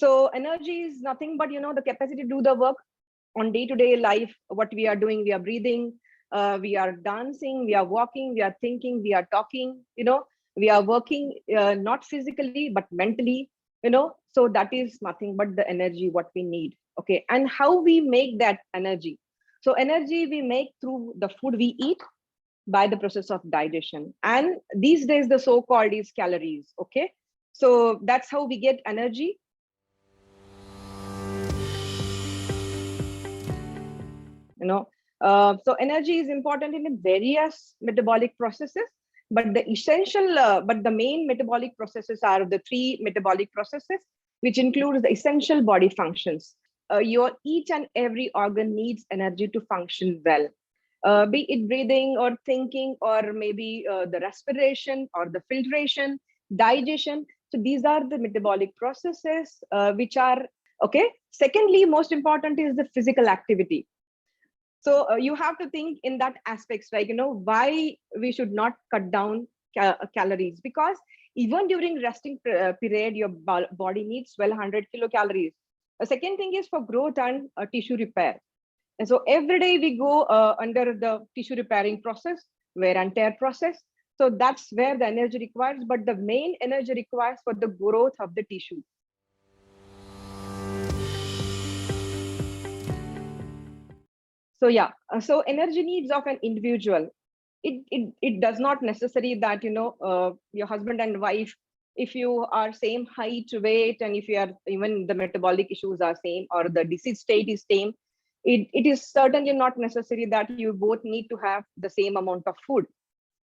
So energy is nothing but, the capacity to do the work on day-to-day life. What we are doing, we are breathing, we are dancing, we are walking, we are thinking, we are talking, we are working, not physically but mentally, so that is nothing but the energy what we need. Okay, and how we make that energy? So energy we make through the food we eat, by the process of digestion, and these days the so-called is calories. Okay, so that's how we get energy. So energy is important in various metabolic processes, but the main metabolic processes are the three metabolic processes, which includes the essential body functions. Your each and every organ needs energy to function well, be it breathing or thinking, or maybe the respiration or the filtration, digestion. So these are the metabolic processes which are okay. Secondly, most important is the physical activity. So you have to think in that aspects, like, why we should not cut down calories, because even during resting period, your body needs 1200 kilocalories. The second thing is for growth and tissue repair. And so every day we go under the tissue repairing process, wear and tear process. So that's where the energy requires, but the main energy requires for the growth of the tissue. So yeah, so energy needs of an individual, it does not necessary that your husband and wife, if you are same height, weight, and if you are even the metabolic issues are same or the disease state is same, it is certainly not necessary that you both need to have the same amount of food,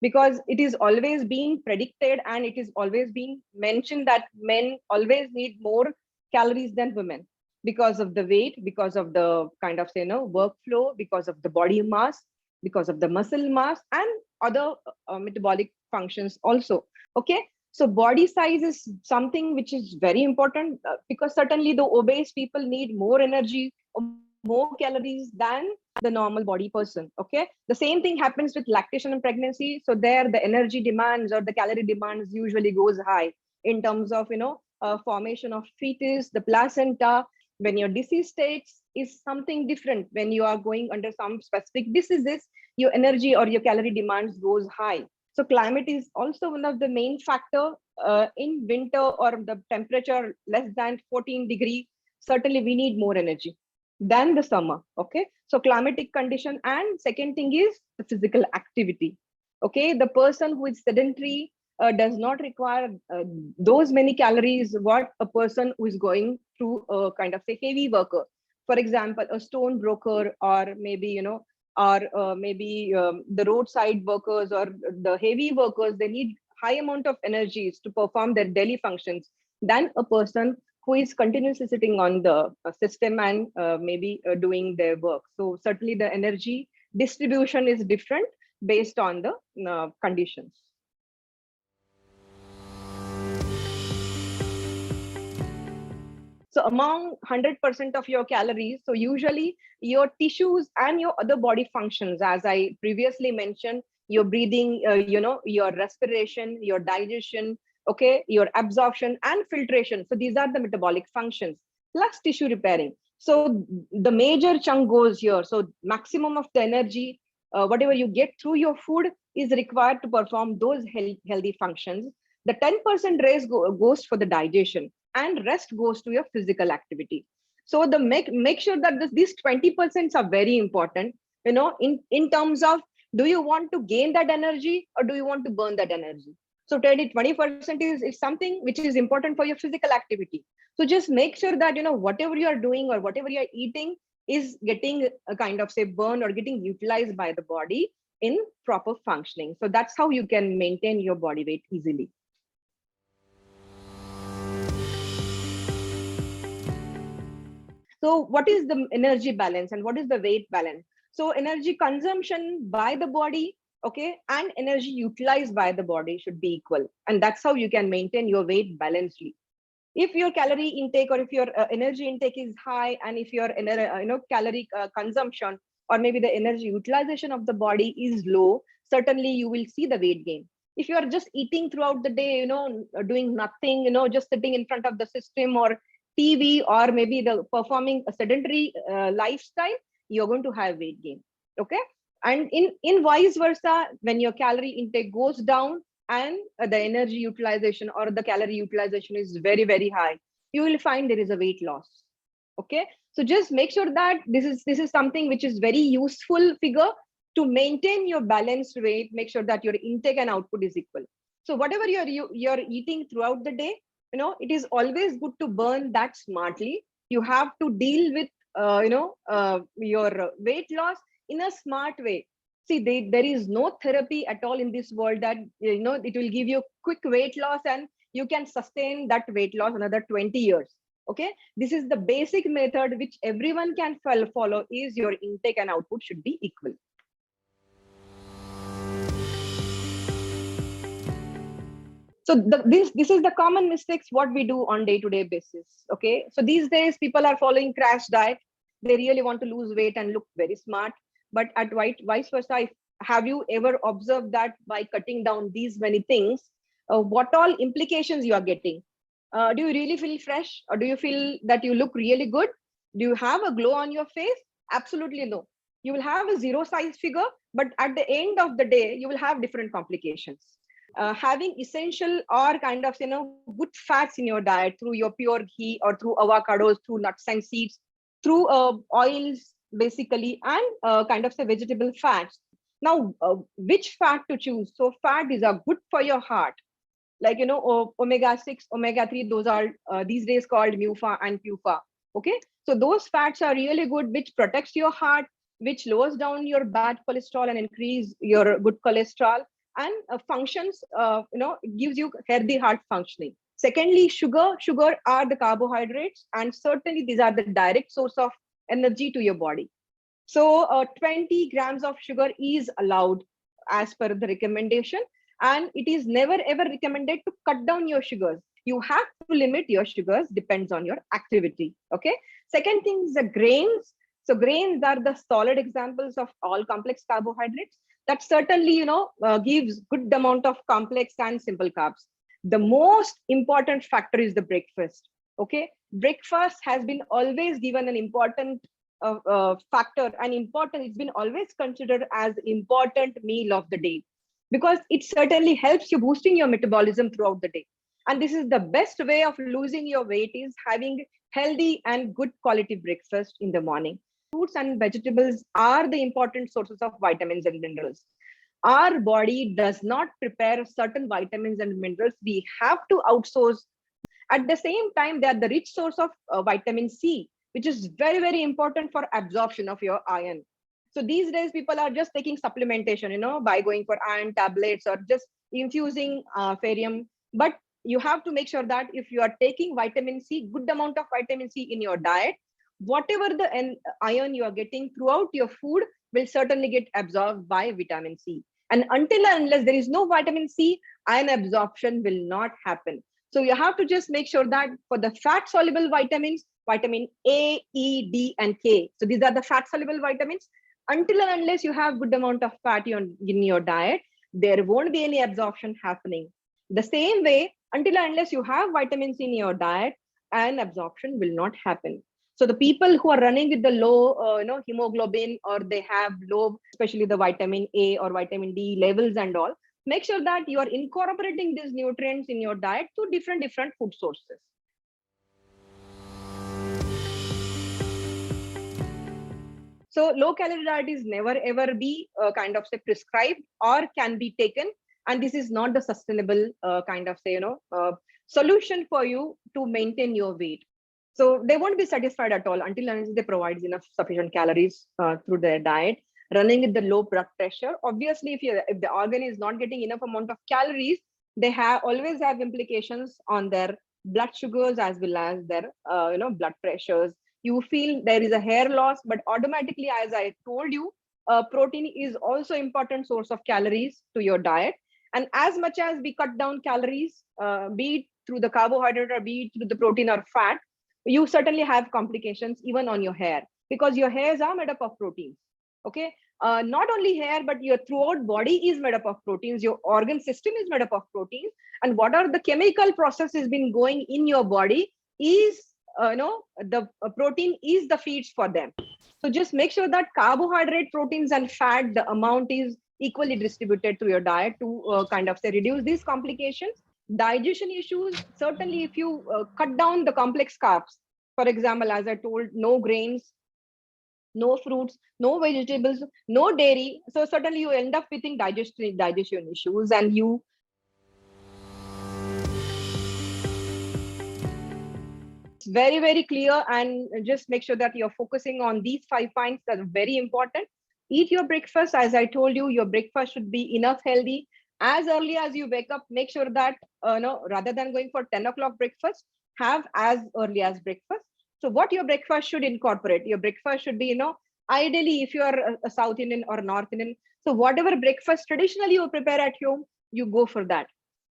because it is always being predicted and it is always being mentioned that men always need more calories than women, because of the weight, because of the kind of workflow, because of the body mass, because of the muscle mass, and other metabolic functions also. Okay, so body size is something which is very important, because certainly the obese people need more energy, more calories than the normal body person. Okay, the same thing happens with lactation and pregnancy. So there the energy demands or the calorie demands usually goes high in terms of formation of fetus, the placenta. When your disease states is something different, when you are going under some specific diseases, your energy or your calorie demands goes high. So climate is also one of the main factor. In winter or the temperature less than 14 degree, certainly we need more energy than the summer. Okay, so climatic condition, and second thing is the physical activity. Okay, the person who is sedentary does not require those many calories what a person who is going through a kind of say heavy worker, for example a stone broker, or maybe or maybe the roadside workers or the heavy workers, they need high amount of energies to perform their daily functions than a person who is continuously sitting on the system and maybe doing their work. So certainly the energy distribution is different based on the conditions. So among 100% of your calories, so usually your tissues and your other body functions, as I previously mentioned, your breathing, your respiration, your digestion, okay, your absorption and filtration. So these are the metabolic functions, plus tissue repairing. So the major chunk goes here. So maximum of the energy, whatever you get through your food is required to perform those healthy functions. The 10% raise goes for the digestion, and rest goes to your physical activity. So the make sure that these 20% are very important, in terms of, do you want to gain that energy or do you want to burn that energy? So 20% is something which is important for your physical activity. So just make sure that whatever you are doing or whatever you are eating is getting a kind of say burn or getting utilized by the body in proper functioning. So that's how you can maintain your body weight easily. So what is the energy balance and what is the weight balance? So energy consumption by the body, okay, and energy utilized by the body should be equal. And that's how you can maintain your weight balancedly. If your calorie intake or if your energy intake is high, and if your calorie consumption or maybe the energy utilization of the body is low, certainly you will see the weight gain. If you are just eating throughout the day, doing nothing, just sitting in front of the system or TV, or maybe the performing a sedentary lifestyle, you're going to have weight gain. Okay. And in vice versa, when your calorie intake goes down and the energy utilization or the calorie utilization is very, very high, you will find there is a weight loss. Okay. So just make sure that this is something which is very useful figure to maintain your balanced weight. Make sure that your intake and output is equal. So whatever you're eating throughout the day, it is always good to burn that smartly. You have to deal with your weight loss in a smart way. See, there is no therapy at all in this world that it will give you quick weight loss and you can sustain that weight loss another 20 years. Okay, this is the basic method which everyone can follow, is your intake and output should be equal. So this is the common mistakes what we do on day-to-day basis. Okay, so these days people are following crash diet. They really want to lose weight and look very smart, but at vice versa, have you ever observed that by cutting down these many things, what all implications you are getting? Do you really feel fresh, or do you feel that you look really good? Do you have a glow on your face? Absolutely no. You will have a zero size figure, but at the end of the day, you will have different complications. Having essential or kind of good fats in your diet through your pure ghee or through avocados, through nuts and seeds, through oils basically, and kind of vegetable fats. Now, which fat to choose? So fat is good for your heart, like omega-6, omega-3. Those are these days called mufa and pufa. Okay, so those fats are really good, which protects your heart, which lowers down your bad cholesterol and increase your good cholesterol, and functions, it gives you healthy heart functioning. Secondly, sugar are the carbohydrates, and certainly these are the direct source of energy to your body. So 20 grams of sugar is allowed as per the recommendation, and it is never ever recommended to cut down your sugars. You have to limit your sugars, depends on your activity. Okay. Second thing is the grains. So grains are the solid examples of all complex carbohydrates that certainly gives good amount of complex and simple carbs. The most important factor is the breakfast. Okay, breakfast has been always given an important factor, and important, it's been always considered as important meal of the day, because it certainly helps you boosting your metabolism throughout the day. And this is the best way of losing your weight, is having healthy and good quality breakfast in the morning. Fruits and vegetables are the important sources of vitamins and minerals. Our body does not prepare certain vitamins and minerals. We have to outsource. At the same time, they are the rich source of vitamin C, which is very, very important for absorption of your iron. So these days, people are just taking supplementation, by going for iron tablets or just infusing ferrium. But you have to make sure that if you are taking vitamin C, good amount of vitamin C in your diet, whatever the iron you are getting throughout your food will certainly get absorbed by vitamin C. And until and unless there is no vitamin C, iron absorption will not happen. So you have to just make sure that for the fat soluble vitamins, vitamin A, E, D, and K. So these are the fat soluble vitamins. Until and unless you have good amount of fat in your diet, there won't be any absorption happening. The same way, until and unless you have vitamins in your diet, and absorption will not happen. So the people who are running with the low, hemoglobin, or they have low, especially the vitamin A or vitamin D levels and all, make sure that you are incorporating these nutrients in your diet through different food sources. So low calorie diet is never ever be prescribed or can be taken, and this is not the sustainable solution for you to maintain your weight. So they won't be satisfied at all until unless they provide enough sufficient calories through their diet. Running with the low blood pressure, obviously, if the organ is not getting enough amount of calories, they always have implications on their blood sugars as well as their blood pressures. You feel there is a hair loss, but automatically, as I told you, protein is also important source of calories to your diet. And as much as we cut down calories, be it through the carbohydrate or be it through the protein or fat, you certainly have complications even on your hair, because your hairs are made up of proteins. Okay, not only hair, but your throughout body is made up of proteins. Your organ system is made up of proteins, and what are the chemical processes been going in your body is the protein is the feeds for them. So just make sure that carbohydrate, proteins, and fat, the amount is equally distributed through your diet to kind of say reduce these complications. Digestion issues, certainly if you cut down the complex carbs, for example, as I told, no grains, no fruits, no vegetables, no dairy. So certainly you end up with digestion issues, and you very, very clear. And just make sure that you're focusing on these 5 points that are very important. Eat your breakfast. As I told you, your breakfast should be enough healthy. As early as you wake up, make sure that no, rather than going for 10 o'clock breakfast, have as early as breakfast. So what your breakfast should incorporate, your breakfast should be, ideally, if you are a South Indian or North Indian, so whatever breakfast traditionally you prepare at home, you go for that.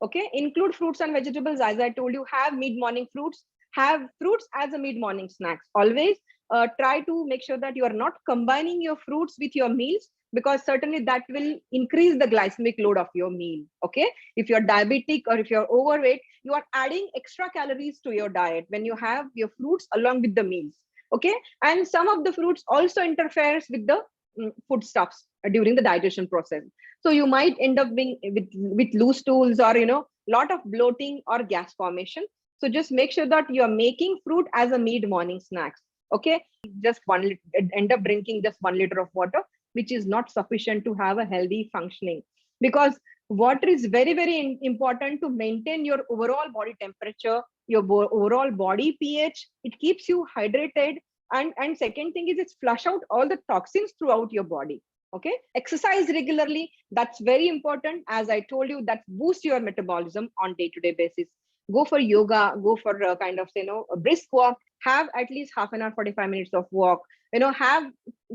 Okay, include fruits and vegetables. As I told you, have mid-morning fruits, have fruits as a mid-morning snacks. Always try to make sure that you are not combining your fruits with your meals, because certainly that will increase the glycemic load of your meal. Okay, if you're diabetic or if you're overweight, you are adding extra calories to your diet when you have your fruits along with the meals. Okay, and some of the fruits also interferes with the foodstuffs during the digestion process. So you might end up being with loose stools, or lot of bloating or gas formation. So just make sure that you are making fruit as a mid-morning snacks. Okay, just end up drinking just 1 liter of water, which is not sufficient to have a healthy functioning. Because water is very, very important to maintain your overall body temperature, your overall body pH. It keeps you hydrated. And second thing is, it's flush out all the toxins throughout your body. Okay, exercise regularly. That's very important. As I told you, that boosts your metabolism on day-to-day basis. Go for yoga, go for kind of a brisk walk, have at least half an hour, 45 minutes of walk, have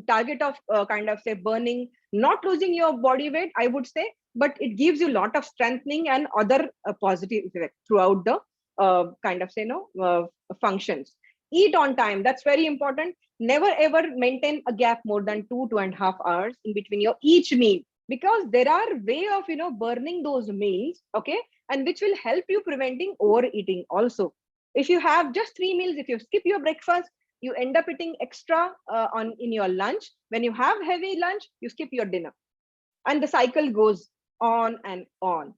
target of kind of say burning, not losing your body weight, I would say, but it gives you a lot of strengthening and other positive effect throughout the kind of functions. Eat on time. That's very important. Never ever maintain a gap more than 2.5 hours in between your each meal, because there are way of burning those meals. Okay, and which will help you preventing overeating also. If you have just 3 meals, if you skip your breakfast, you end up eating extra on in your lunch. When you have heavy lunch, you skip your dinner, and the cycle goes on and on.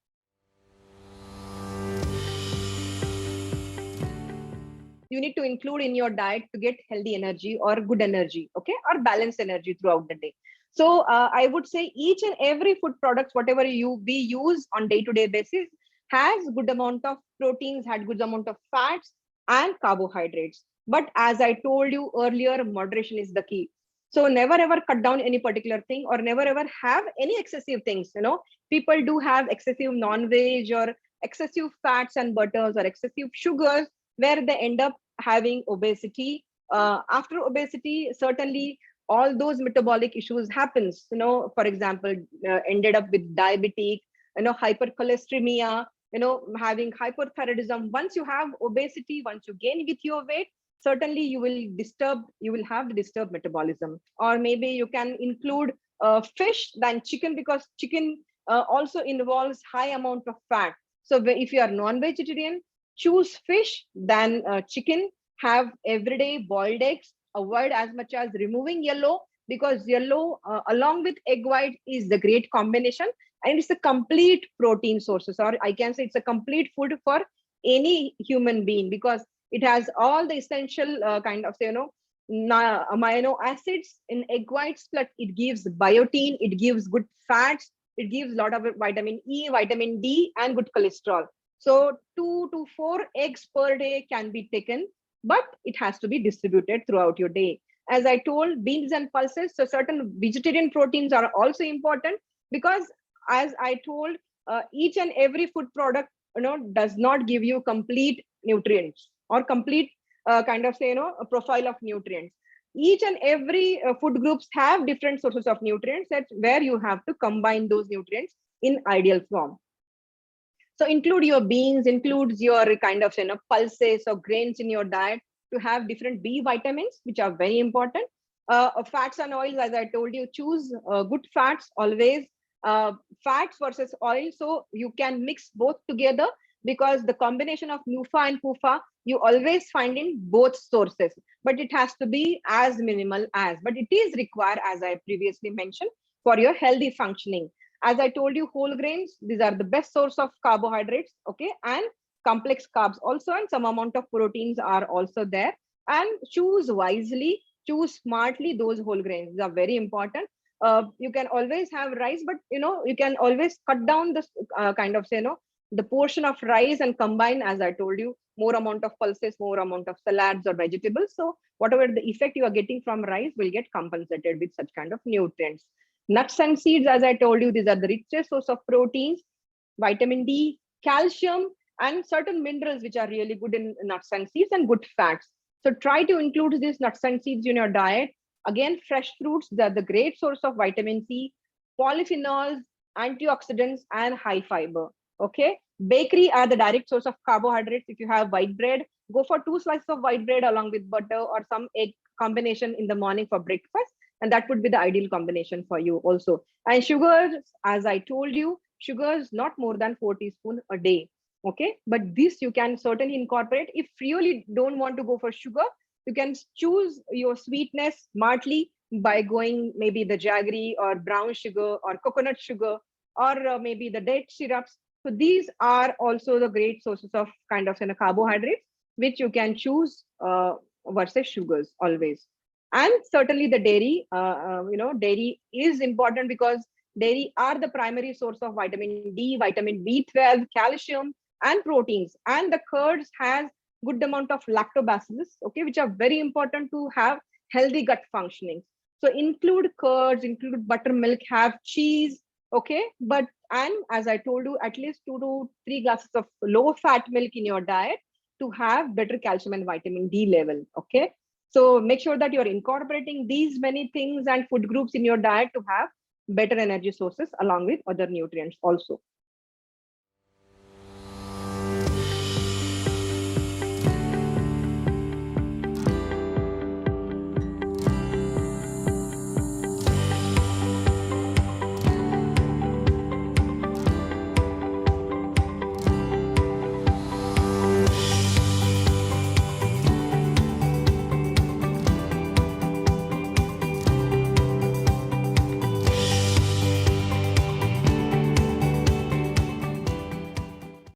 You need to include in your diet to get healthy energy or good energy, okay, or balanced energy throughout the day. So I would say each and every food products, whatever we use on day-to-day basis, has good amount of proteins, had good amount of fats and carbohydrates. But as I told you earlier, moderation is the key. So never ever cut down any particular thing, or never ever have any excessive things. People do have excessive non-veg or excessive fats and butters or excessive sugars, where they end up having obesity. After obesity, certainly all those metabolic issues happens. For example, ended up with diabetic, hypercholesteremia, having hyperthyroidism. Once you have obesity, once you gain with your weight, certainly you will have the disturbed metabolism. Or maybe you can include fish than chicken, because chicken also involves high amount of fat. So if you are non-vegetarian, choose fish than chicken. Have everyday boiled eggs. Avoid as much as removing yellow, because yellow along with egg white is the great combination, and it's a complete protein sources, or I can say it's a complete food for any human being, because it has all the essential kind of amino acids in egg whites, but it gives biotin, it gives good fats, it gives a lot of vitamin E, vitamin D, and good cholesterol. So 2 to 4 eggs per day can be taken, but it has to be distributed throughout your day. As I told, beans and pulses, so certain vegetarian proteins are also important, because as I told, each and every food product does not give you complete nutrients or complete kind of a profile of nutrients. Each and every food groups have different sources of nutrients, that where you have to combine those nutrients in ideal form. So include your beans, includes your kind of pulses or grains in your diet to have different B vitamins, which are very important. Fats and oils, as I told you, choose good fats always. Fats versus oil, so you can mix both together, because the combination of MUFA and PUFA, you always find in both sources, but it has to be as minimal as, but it is required, as I previously mentioned, for your healthy functioning. As I told you, whole grains, these are the best source of carbohydrates, okay, and complex carbs also, and some amount of proteins are also there. And choose wisely, choose smartly those whole grains. These are very important. You can always have rice, but you can always cut down this kind of the portion of rice and combine, as I told you, more amount of pulses, more amount of salads or vegetables. So whatever the effect you are getting from rice will get compensated with such kind of nutrients. Nuts and seeds, as I told you, these are the richest source of proteins, vitamin D, calcium, and certain minerals which are really good in nuts and seeds, and good fats. So try to include these nuts and seeds in your diet. Again, fresh fruits, they're the great source of vitamin C, polyphenols, antioxidants, and high fiber. Okay. Bakery are the direct source of carbohydrates. If you have white bread, go for 2 slices of white bread along with butter or some egg combination in the morning for breakfast. And that would be the ideal combination for you also. And sugars, as I told you, sugars not more than 4 teaspoons a day. Okay. But this you can certainly incorporate. If you really don't want to go for sugar, you can choose your sweetness smartly by going maybe the jaggery or brown sugar or coconut sugar, or maybe the date syrups. So these are also the great sources of kind of carbohydrates, which you can choose versus sugars always. And certainly the dairy, dairy is important because dairy are the primary source of vitamin D, vitamin B12, calcium, and proteins. And the curds has good amount of lactobacillus, okay, which are very important to have healthy gut functioning. So include curds, include buttermilk, have cheese, okay, but and as I told you, at least 2 to 3 glasses of low fat milk in your diet to have better calcium and vitamin D level, okay. So make sure that you're incorporating these many things and food groups in your diet to have better energy sources along with other nutrients also.